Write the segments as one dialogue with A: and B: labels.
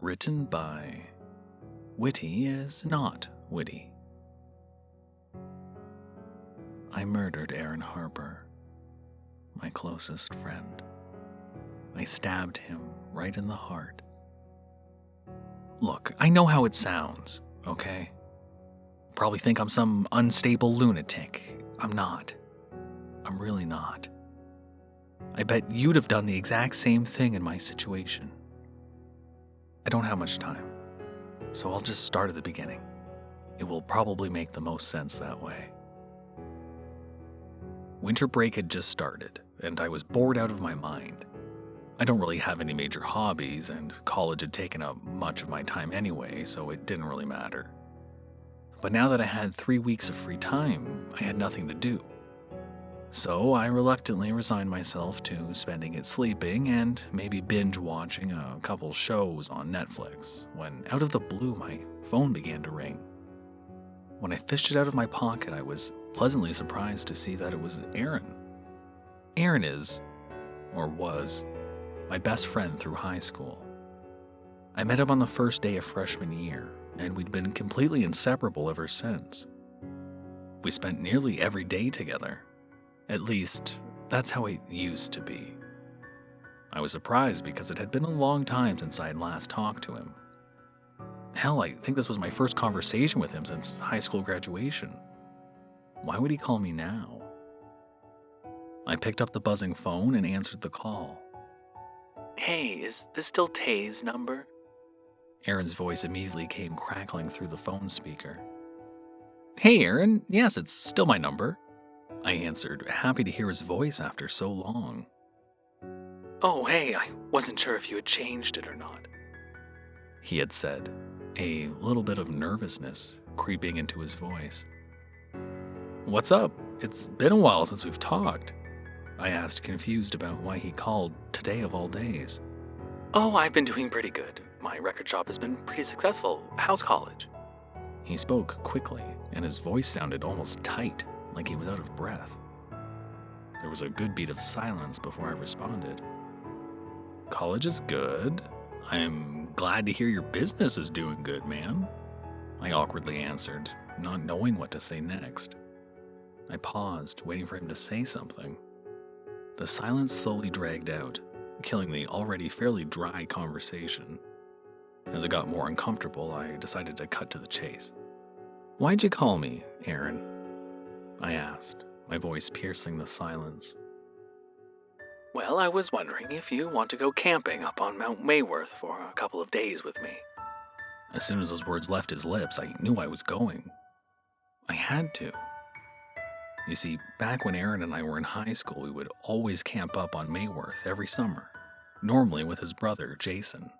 A: Written by WittyisNotWitty. I murdered Aaron Harper, my closest friend. I stabbed him right in the heart. Look, I know how it sounds, okay? Probably think I'm some unstable lunatic. I'm not. I'm really not. I bet you'd have done the exact same thing in my situation. I don't have much time, so I'll just start at the beginning. It will probably make the most sense that way. Winter break had just started, and I was bored out of my mind. I don't really have any major hobbies, and college had taken up much of my time anyway, so it didn't really matter. But now that I had 3 weeks of free time, I had nothing to do. So I reluctantly resigned myself to spending it sleeping and maybe binge watching a couple shows on Netflix, when out of the blue my phone began to ring. When I fished it out of my pocket, I was pleasantly surprised to see that it was Aaron. Aaron is, or was, my best friend through high school. I met him on the first day of freshman year, and we'd been completely inseparable ever since. We spent nearly every day together. At least, that's how it used to be. I was surprised because it had been a long time since I had last talked to him. Hell, I think this was my first conversation with him since high school graduation. Why would he call me now? I picked up the buzzing phone and answered the call.
B: Hey, is this still Tay's number?
A: Aaron's voice immediately came crackling through the phone speaker. Hey, Aaron. Yes, it's still my number. I answered, happy to hear his voice after so long.
B: Oh, hey, I wasn't sure if you had changed it or not,
A: he had said, a little bit of nervousness creeping into his voice. What's up? It's been a while since we've talked, I asked, confused about why he called today of all days.
B: Oh, I've been doing pretty good. My record shop has been pretty successful. How's college?
A: He spoke quickly, and his voice sounded almost tight, like he was out of breath. There was a good beat of silence before I responded. College is good. I'm glad to hear your business is doing good, man. I awkwardly answered, not knowing what to say next. I paused, waiting for him to say something. The silence slowly dragged out, killing the already fairly dry conversation. As it got more uncomfortable, I decided to cut to the chase. Why'd you call me, Aaron? I asked, my voice piercing the silence.
B: Well, I was wondering if you want to go camping up on Mount Mayworth for a couple of days with me.
A: As soon as those words left his lips, I knew I was going. I had to. You see, back when Aaron and I were in high school, we would always camp up on Mayworth every summer, normally with his brother, Jason.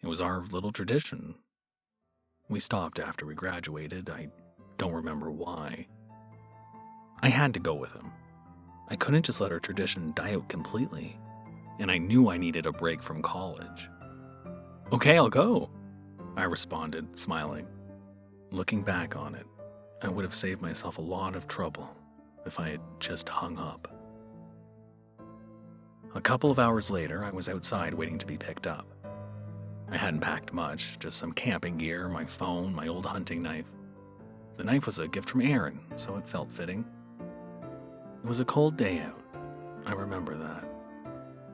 A: It was our little tradition. We stopped after we graduated. I don't remember why. I had to go with him. I couldn't just let our tradition die out completely, and I knew I needed a break from college. Okay, I'll go, I responded, smiling. Looking back on it, I would have saved myself a lot of trouble if I had just hung up. A couple of hours later, I was outside waiting to be picked up. I hadn't packed much, just some camping gear, my phone, my old hunting knife. The knife was a gift from Aaron, so it felt fitting. It was a cold day out. I remember that.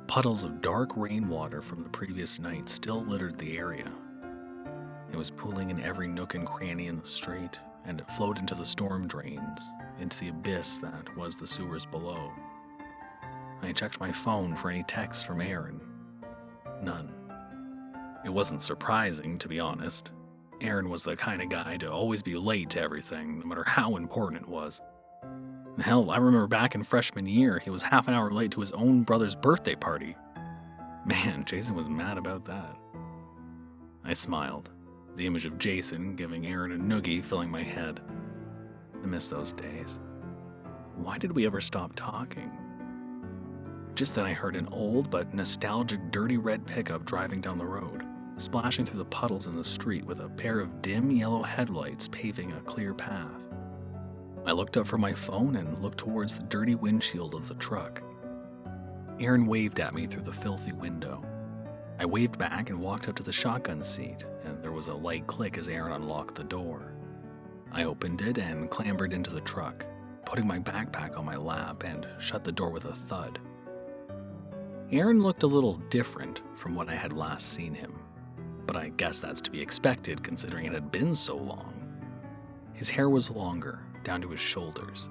A: Puddles of dark rainwater from the previous night still littered the area. It was pooling in every nook and cranny in the street, and it flowed into the storm drains, into the abyss that was the sewers below. I checked my phone for any texts from Aaron. None. It wasn't surprising, to be honest. Aaron was the kind of guy to always be late to everything, no matter how important it was. Hell, I remember back in freshman year, he was half an hour late to his own brother's birthday party. Man, Jason was mad about that. I smiled, the image of Jason giving Aaron a noogie filling my head. I miss those days. Why did we ever stop talking? Just then I heard an old but nostalgic dirty red pickup driving down the road, splashing through the puddles in the street with a pair of dim yellow headlights paving a clear path. I looked up from my phone and looked towards the dirty windshield of the truck. Aaron waved at me through the filthy window. I waved back and walked up to the shotgun seat, and there was a light click as Aaron unlocked the door. I opened it and clambered into the truck, putting my backpack on my lap and shut the door with a thud. Aaron looked a little different from what I had last seen him, but I guess that's to be expected considering it had been so long. His hair was longer, down to his shoulders.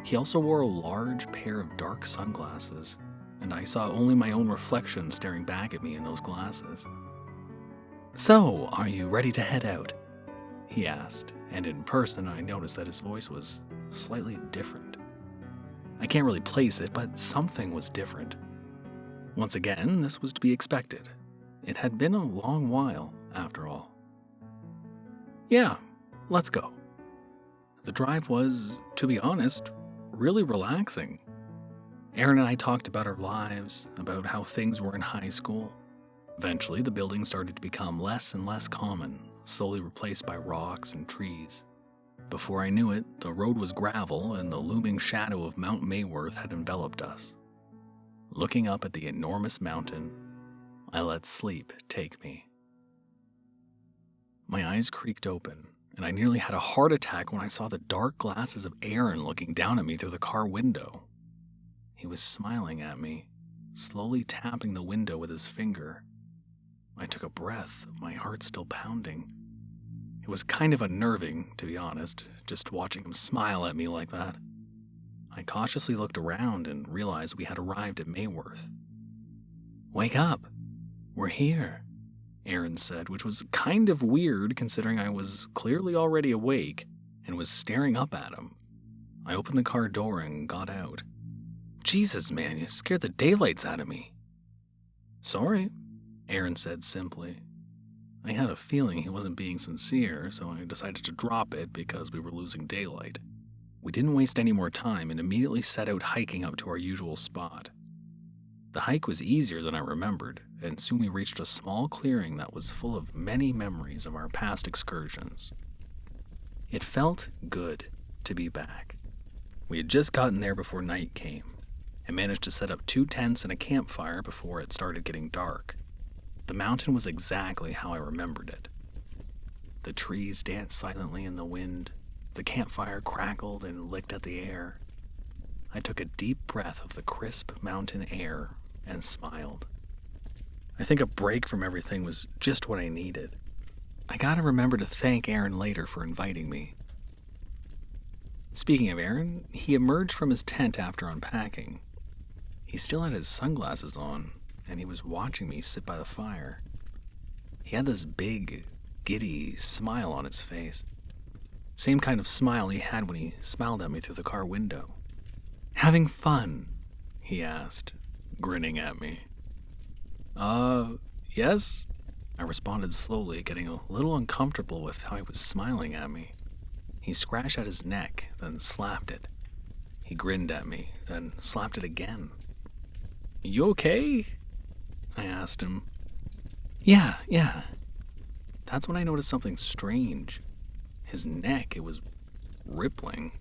A: He also wore a large pair of dark sunglasses, and I saw only my own reflection staring back at me in those glasses. "So, are you ready to head out?" he asked, and in person I noticed that his voice was slightly different. I can't really place it, but something was different. Once again, this was to be expected. It had been a long while, after all. "Yeah, let's go." The drive was, to be honest, really relaxing. Aaron and I talked about our lives, about how things were in high school. Eventually, the buildings started to become less and less common, slowly replaced by rocks and trees. Before I knew it, the road was gravel and the looming shadow of Mount Mayworth had enveloped us. Looking up at the enormous mountain, I let sleep take me. My eyes creaked open, and I nearly had a heart attack when I saw the dark glasses of Aaron looking down at me through the car window. He was smiling at me, slowly tapping the window with his finger. I took a breath, my heart still pounding. It was kind of unnerving, to be honest, just watching him smile at me like that. I cautiously looked around and realized we had arrived at Mayworth. "Wake up! We're here," Aaron said, which was kind of weird considering I was clearly already awake and was staring up at him. I opened the car door and got out. "Jesus, man, you scared the daylights out of me." "Sorry," Aaron said simply. I had a feeling he wasn't being sincere, so I decided to drop it because we were losing daylight. We didn't waste any more time and immediately set out hiking up to our usual spot. The hike was easier than I remembered, and soon we reached a small clearing that was full of many memories of our past excursions. It felt good to be back. We had just gotten there before night came, and managed to set up 2 tents and a campfire before it started getting dark. The mountain was exactly how I remembered it. The trees danced silently in the wind. The campfire crackled and licked at the air. I took a deep breath of the crisp mountain air and smiled. I think a break from everything was just what I needed. I gotta remember to thank Aaron later for inviting me. Speaking of Aaron, he emerged from his tent after unpacking. He still had his sunglasses on, and he was watching me sit by the fire. He had this big, giddy smile on his face. Same kind of smile he had when he smiled at me through the car window. "Having fun?" he asked, grinning at me. Yes?" I responded slowly, getting a little uncomfortable with how he was smiling at me. He scratched at his neck, then slapped it. He grinned at me, then slapped it again. "You okay?" I asked him. Yeah. That's when I noticed something strange. His neck, it was rippling.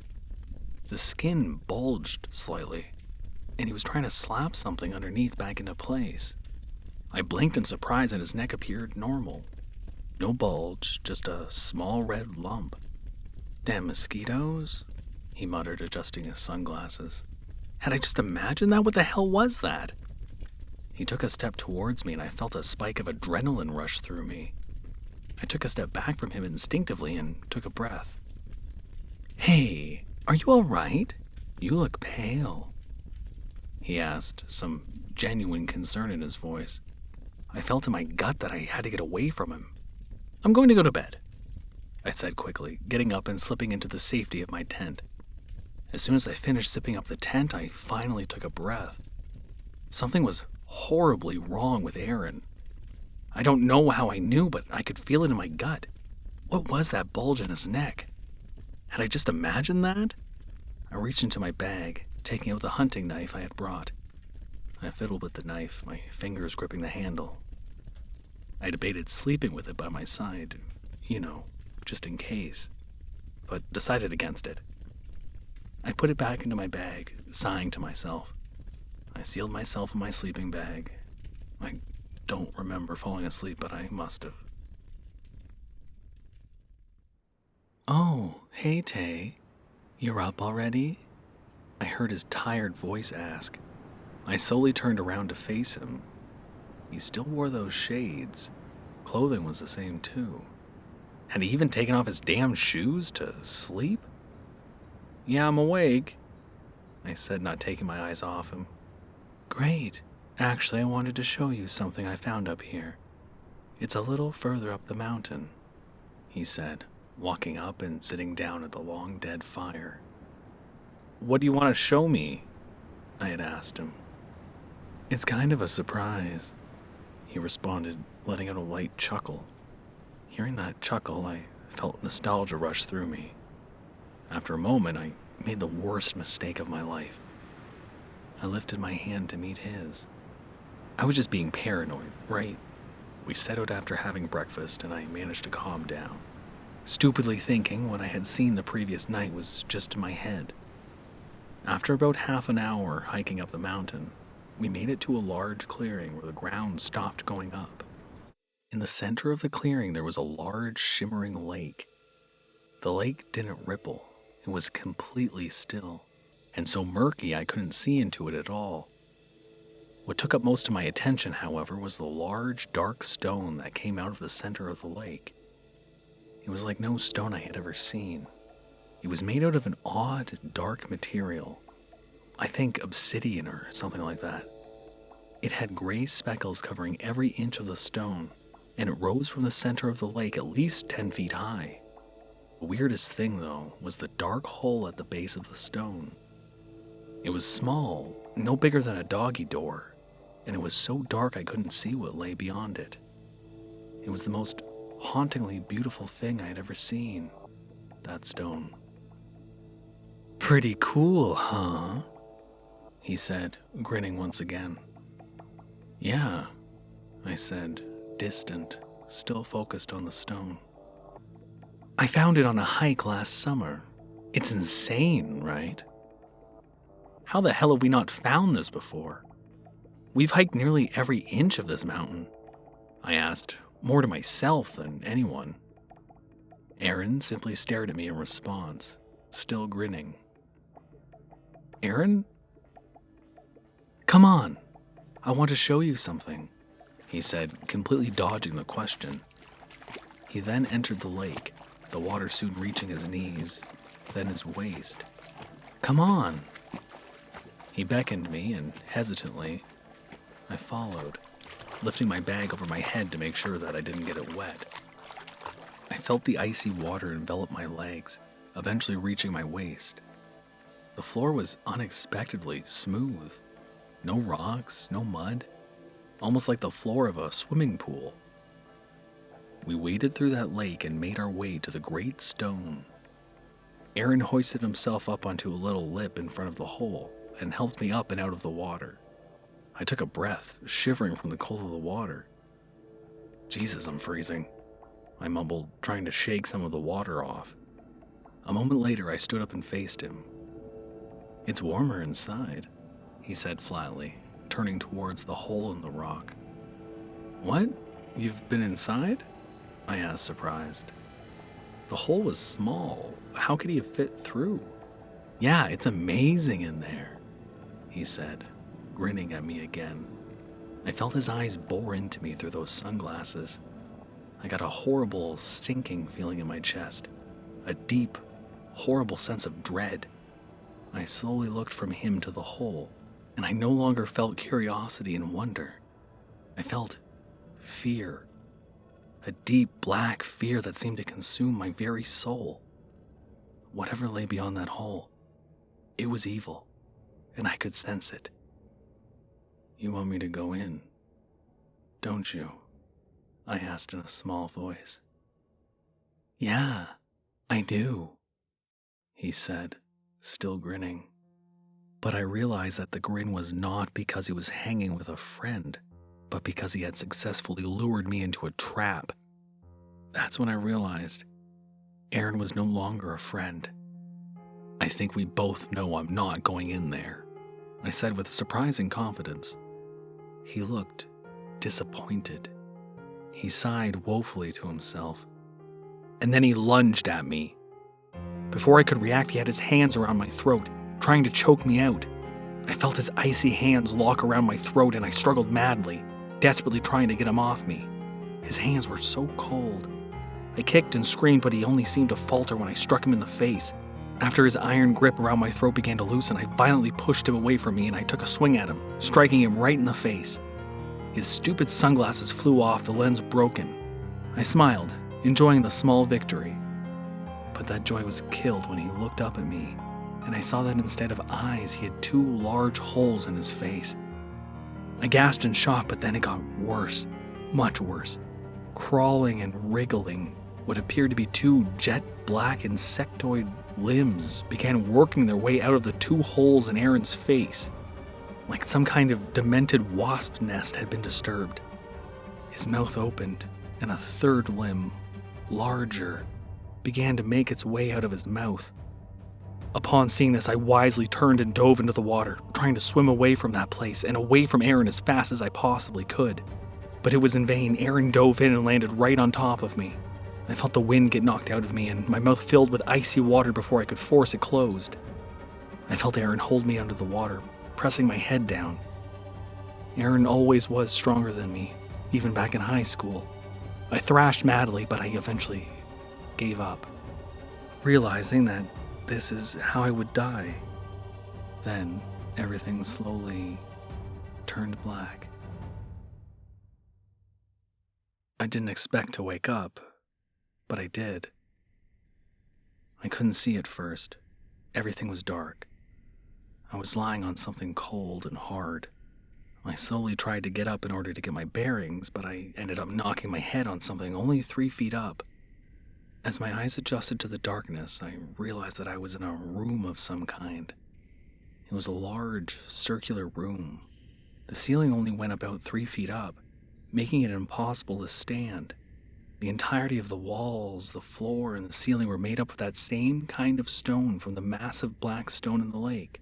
A: The skin bulged slightly, and he was trying to slap something underneath back into place. I blinked in surprise and his neck appeared normal. No bulge, just a small red lump. "Damn mosquitoes," he muttered, adjusting his sunglasses. Had I just imagined that? What the hell was that? He took a step towards me and I felt a spike of adrenaline rush through me. I took a step back from him instinctively and took a breath. "Hey, are you all right? You look pale," he asked, some genuine concern in his voice. I felt in my gut that I had to get away from him. "I'm going to go to bed," I said quickly, getting up and slipping into the safety of my tent. As soon as I finished zipping up the tent, I finally took a breath. Something was horribly wrong with Aaron. I don't know how I knew, but I could feel it in my gut. What was that bulge in his neck? Had I just imagined that? I reached into my bag, taking out the hunting knife I had brought. I fiddled with the knife, my fingers gripping the handle. I debated sleeping with it by my side, just in case, but decided against it. I put it back into my bag, sighing to myself. I sealed myself in my sleeping bag. I don't remember falling asleep, but I must have. "Oh, hey Tay. You're up already?" I heard his tired voice ask. I slowly turned around to face him. He still wore those shades. Clothing was the same too. Had he even taken off his damn shoes to sleep? "Yeah, I'm awake," I said, not taking my eyes off him. "Great. Actually, I wanted to show you something I found up here. It's a little further up the mountain," he said, walking up and sitting down at the long dead fire. "What do you want to show me?" I had asked him. "It's kind of a surprise," he responded, letting out a light chuckle. Hearing that chuckle, I felt nostalgia rush through me. After a moment, I made the worst mistake of my life. I lifted my hand to meet his. I was just being paranoid, right? We set out after having breakfast, and I managed to calm down, stupidly thinking what I had seen the previous night was just in my head. After about half an hour hiking up the mountain, we made it to a large clearing where the ground stopped going up. In the center of the clearing, there was a large, shimmering lake. The lake didn't ripple. It was completely still, and so murky I couldn't see into it at all. What took up most of my attention, however, was the large, dark stone that came out of the center of the lake. It was like no stone I had ever seen. It was made out of an odd, dark material. I think obsidian or something like that. It had gray speckles covering every inch of the stone, and it rose from the center of the lake at least 10 feet high. The weirdest thing, though, was the dark hole at the base of the stone. It was small, no bigger than a doggy door, and it was so dark I couldn't see what lay beyond it. It was the most hauntingly beautiful thing I had ever seen, that stone. "Pretty cool, huh?" he said, grinning once again. "Yeah," I said, distant, still focused on the stone. "I found it on a hike last summer. It's insane, right?" "How the hell have we not found this before? We've hiked nearly every inch of this mountain," I asked, more to myself than anyone. Aaron simply stared at me in response, still grinning. "Aaron? Come on, I want to show you something," he said, completely dodging the question. He then entered the lake, the water soon reaching his knees, then his waist. "Come on." He beckoned me, and hesitantly, I followed, lifting my bag over my head to make sure that I didn't get it wet. I felt the icy water envelop my legs, eventually reaching my waist. The floor was unexpectedly smooth. No rocks, no mud, almost like the floor of a swimming pool. We waded through that lake and made our way to the great stone. Aaron hoisted himself up onto a little lip in front of the hole and helped me up and out of the water. I took a breath, shivering from the cold of the water. "Jesus, I'm freezing," I mumbled, trying to shake some of the water off. A moment later, I stood up and faced him. "It's warmer inside," he said flatly, turning towards the hole in the rock. "What? You've been inside?" I asked, surprised. The hole was small. How could he have fit through? "Yeah, it's amazing in there," he said, grinning at me again. I felt his eyes bore into me through those sunglasses. I got a horrible, sinking feeling in my chest, a deep, horrible sense of dread. I slowly looked from him to the hole, and I no longer felt curiosity and wonder. I felt fear, a deep, black fear that seemed to consume my very soul. Whatever lay beyond that hole, it was evil, and I could sense it. "You want me to go in, don't you?" I asked in a small voice. "Yeah, I do," he said, still grinning. But I realized that the grin was not because he was hanging with a friend, but because he had successfully lured me into a trap. That's when I realized Aaron was no longer a friend. "I think we both know I'm not going in there," I said with surprising confidence. He looked disappointed. He sighed woefully to himself, and then he lunged at me. Before I could react, he had his hands around my throat, trying to choke me out. I felt his icy hands lock around my throat, and I struggled madly, desperately trying to get him off me. His hands were so cold. I kicked and screamed, but he only seemed to falter when I struck him in the face. After his iron grip around my throat began to loosen, I violently pushed him away from me and I took a swing at him, striking him right in the face. His stupid sunglasses flew off, the lens broken. I smiled, enjoying the small victory. But that joy was killed when he looked up at me, and I saw that instead of eyes, he had 2 large holes in his face. I gasped in shock, but then it got worse, much worse. Crawling and wriggling, what appeared to be 2 jet-black insectoid limbs began working their way out of the 2 holes in Aaron's face, like some kind of demented wasp nest had been disturbed. His mouth opened, and a 3rd limb, larger, began to make its way out of his mouth. Upon seeing this, I wisely turned and dove into the water, trying to swim away from that place and away from Aaron as fast as I possibly could. But it was in vain. Aaron dove in and landed right on top of me. I felt the wind get knocked out of me and my mouth filled with icy water before I could force it closed. I felt Aaron hold me under the water, pressing my head down. Aaron always was stronger than me, even back in high school. I thrashed madly, but I eventually gave up, realizing that this is how I would die. Then everything slowly turned black. I didn't expect to wake up, but I did. I couldn't see at first. Everything was dark. I was lying on something cold and hard. I slowly tried to get up in order to get my bearings, but I ended up knocking my head on something only 3 feet up. As my eyes adjusted to the darkness, I realized that I was in a room of some kind. It was a large, circular room. The ceiling only went about 3 feet up, making it impossible to stand. The entirety of the walls, the floor, and the ceiling were made up of that same kind of stone from the massive black stone in the lake.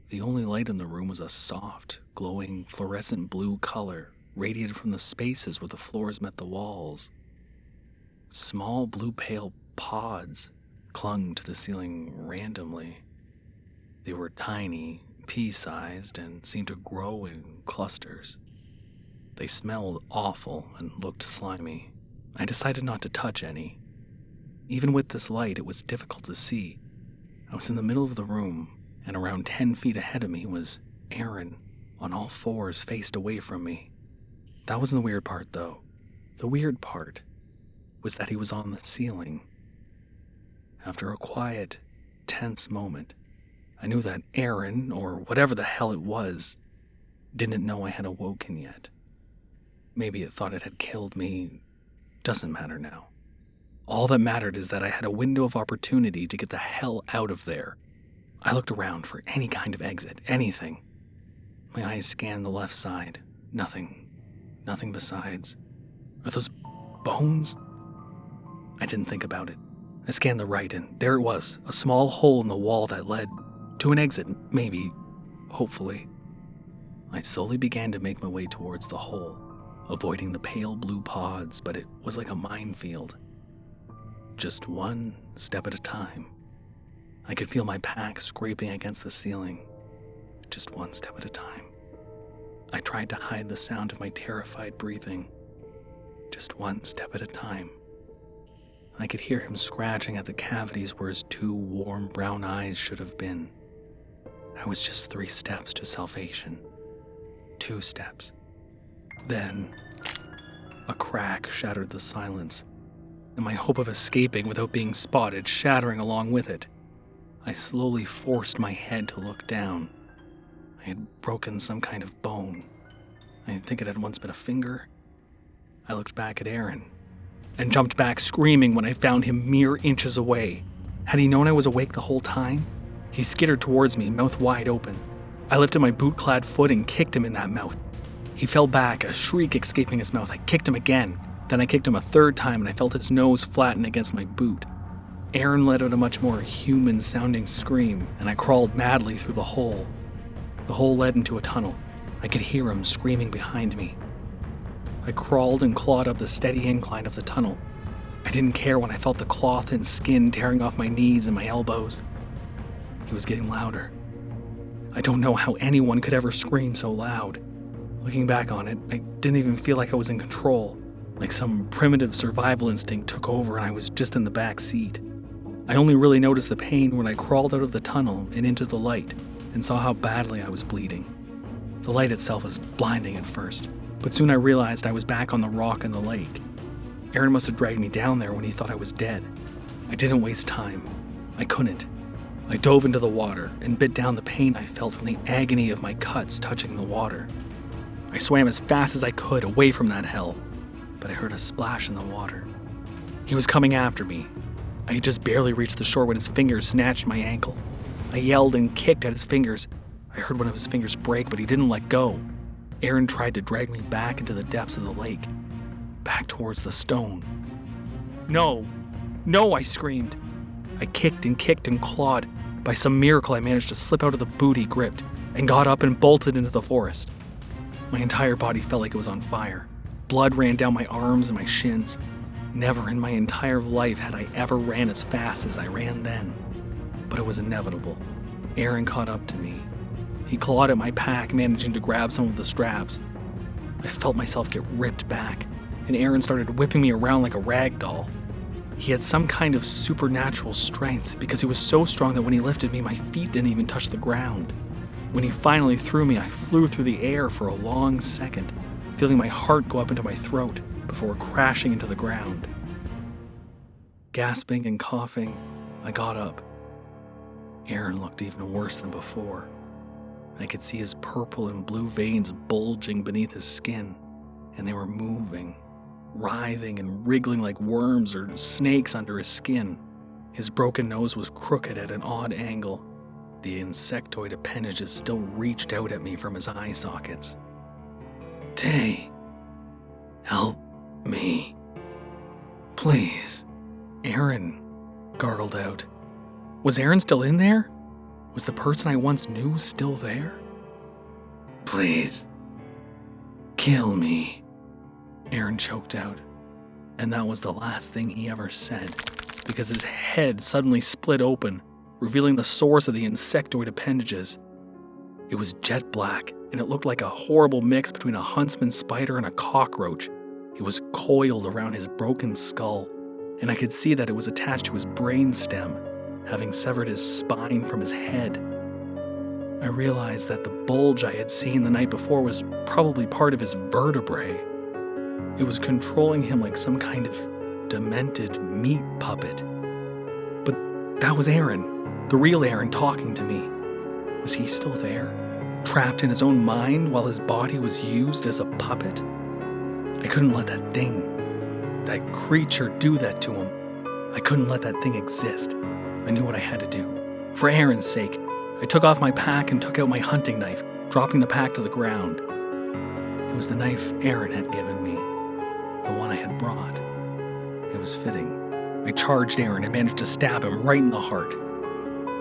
A: The only light in the room was a soft, glowing, fluorescent blue color radiated from the spaces where the floors met the walls. Small blue pale pods clung to the ceiling randomly. They were tiny, pea-sized, and seemed to grow in clusters. They smelled awful and looked slimy. I decided not to touch any. Even with this light, it was difficult to see. I was in the middle of the room, and around 10 feet ahead of me was Aaron, on all fours faced away from me. That wasn't the weird part, though. The weird part was that he was on the ceiling. After a quiet, tense moment, I knew that Aaron, or whatever the hell it was, didn't know I had awoken yet. Maybe it thought it had killed me. Doesn't matter now. All that mattered is that I had a window of opportunity to get the hell out of there. I looked around for any kind of exit, anything. My eyes scanned the left side. Nothing. Nothing besides. Are those bones? I didn't think about it. I scanned the right, and there it was, a small hole in the wall that led to an exit, maybe, hopefully. I slowly began to make my way towards the hole, avoiding the pale blue pods, but it was like a minefield. Just one step at a time. I could feel my pack scraping against the ceiling. Just one step at a time. I tried to hide the sound of my terrified breathing. Just one step at a time. I could hear him scratching at the cavities where his 2 warm brown eyes should have been. I was just 3 steps to salvation. 2 steps. Then, a crack shattered the silence, and my hope of escaping without being spotted shattering along with it. I slowly forced my head to look down. I had broken some kind of bone. I think it had once been a finger. I looked back at Aaron, and jumped back screaming when I found him mere inches away. Had he known I was awake the whole time? He skittered towards me, mouth wide open. I lifted my boot-clad foot and kicked him in that mouth. He fell back, a shriek escaping his mouth. I kicked him again. Then I kicked him a 3rd time, and I felt his nose flatten against my boot. Aaron let out a much more human-sounding scream, and I crawled madly through the hole. The hole led into a tunnel. I could hear him screaming behind me. I crawled and clawed up the steady incline of the tunnel. I didn't care when I felt the cloth and skin tearing off my knees and my elbows. He was getting louder. I don't know how anyone could ever scream so loud. Looking back on it, I didn't even feel like I was in control, like some primitive survival instinct took over and I was just in the back seat. I only really noticed the pain when I crawled out of the tunnel and into the light and saw how badly I was bleeding. The light itself was blinding at first, but soon I realized I was back on the rock in the lake. Aaron must have dragged me down there when he thought I was dead. I didn't waste time. I couldn't. I dove into the water and bit down the pain I felt from the agony of my cuts touching the water. I swam as fast as I could away from that hell, but I heard a splash in the water. He was coming after me. I had just barely reached the shore when his fingers snatched my ankle. I yelled and kicked at his fingers. I heard one of his fingers break, but he didn't let go. Aaron tried to drag me back into the depths of the lake, back towards the stone. No, I screamed. I kicked and clawed. By some miracle, I managed to slip out of the boot he gripped and got up and bolted into the forest. My entire body felt like it was on fire. Blood ran down my arms and my shins. Never in my entire life had I ever ran as fast as I ran then. But it was inevitable. Aaron caught up to me. He clawed at my pack, managing to grab some of the straps. I felt myself get ripped back, and Aaron started whipping me around like a rag doll. He had some kind of supernatural strength because he was so strong that when he lifted me, my feet didn't even touch the ground. When he finally threw me, I flew through the air for a long second, feeling my heart go up into my throat before crashing into the ground. Gasping and coughing, I got up. Aaron looked even worse than before. I could see his purple and blue veins bulging beneath his skin, and they were moving, writhing and wriggling like worms or snakes under his skin. His broken nose was crooked at an odd angle. The insectoid appendages still reached out at me from his eye sockets. Tay, help me. Please. Aaron gargled out. Was Aaron still in there? Was the person I once knew still there? Please. Kill me. Aaron choked out. And that was the last thing he ever said, because his head suddenly split open, revealing the source of the insectoid appendages. It was jet black, and it looked like a horrible mix between a huntsman spider and a cockroach. It was coiled around his broken skull, and I could see that it was attached to his brain stem, having severed his spine from his head. I realized that the bulge I had seen the night before was probably part of his vertebrae. It was controlling him like some kind of demented meat puppet. But that was Aaron, the real Aaron, talking to me. Was he still there, trapped in his own mind while his body was used as a puppet? I couldn't let that thing, that creature, do that to him. I couldn't let that thing exist. I knew what I had to do. For Aaron's sake, I took off my pack and took out my hunting knife, dropping the pack to the ground. It was the knife Aaron had given me, the one I had brought. It was fitting. I charged Aaron and managed to stab him right in the heart.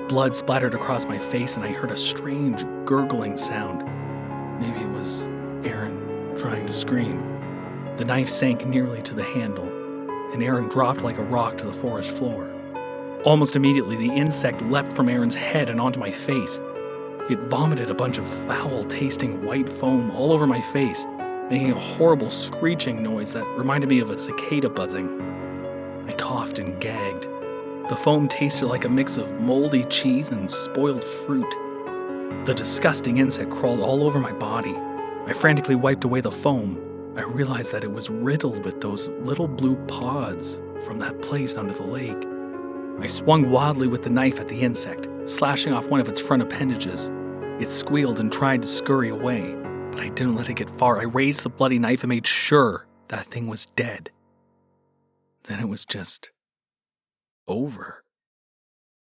A: Blood splattered across my face and I heard a strange gurgling sound. Maybe it was Aaron trying to scream. The knife sank nearly to the handle, and Aaron dropped like a rock to the forest floor. Almost immediately, the insect leapt from Aaron's head and onto my face. It vomited a bunch of foul-tasting white foam all over my face, making a horrible screeching noise that reminded me of a cicada buzzing. I coughed and gagged. The foam tasted like a mix of moldy cheese and spoiled fruit. The disgusting insect crawled all over my body. I frantically wiped away the foam. I realized that it was riddled with those little blue pods from that place under the lake. I swung wildly with the knife at the insect, slashing off one of its front appendages. It squealed and tried to scurry away, but I didn't let it get far. I raised the bloody knife and made sure that thing was dead. Then it was just over.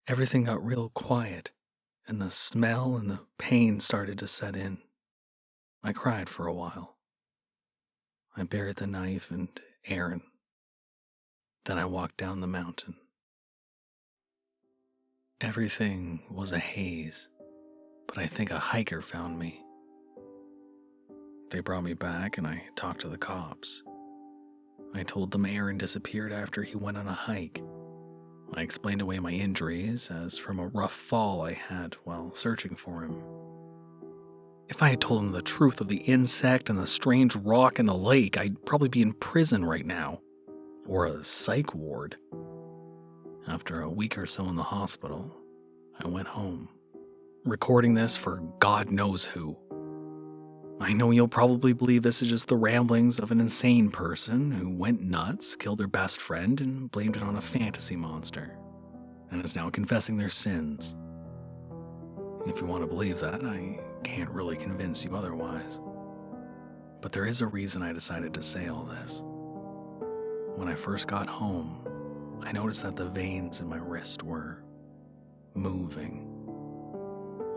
A: Everything got real quiet, and the smell and the pain started to set in. I cried for a while. I buried the knife and Aaron. Then I walked down the mountain. Everything was a haze, but I think a hiker found me. They brought me back and I talked to the cops. I told them Aaron disappeared after he went on a hike. I explained away my injuries as from a rough fall I had while searching for him. If I had told them the truth of the insect and the strange rock in the lake, I'd probably be in prison right now, or a psych ward. After a week or so in the hospital, I went home, recording this for God knows who. I know you'll probably believe this is just the ramblings of an insane person who went nuts, killed their best friend, and blamed it on a fantasy monster, and is now confessing their sins. If you want to believe that, I can't really convince you otherwise. But there is a reason I decided to say all this. When I first got home, I noticed that the veins in my wrist were moving.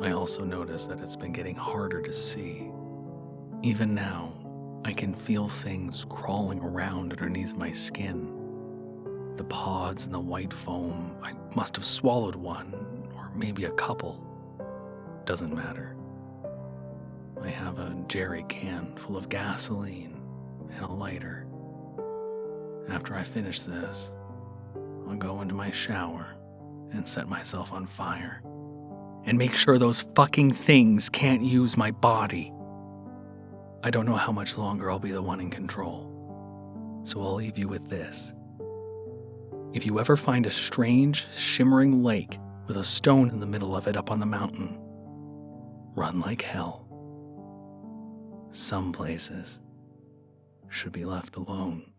A: I also noticed that it's been getting harder to see. Even now, I can feel things crawling around underneath my skin. The pods and the white foam, I must have swallowed one, or maybe a couple. Doesn't matter. I have a jerry can full of gasoline and a lighter. After I finish this, I'll go into my shower and set myself on fire and make sure those fucking things can't use my body. I don't know how much longer I'll be the one in control, so I'll leave you with this. If you ever find a strange, shimmering lake with a stone in the middle of it up on the mountain, run like hell. Some places should be left alone.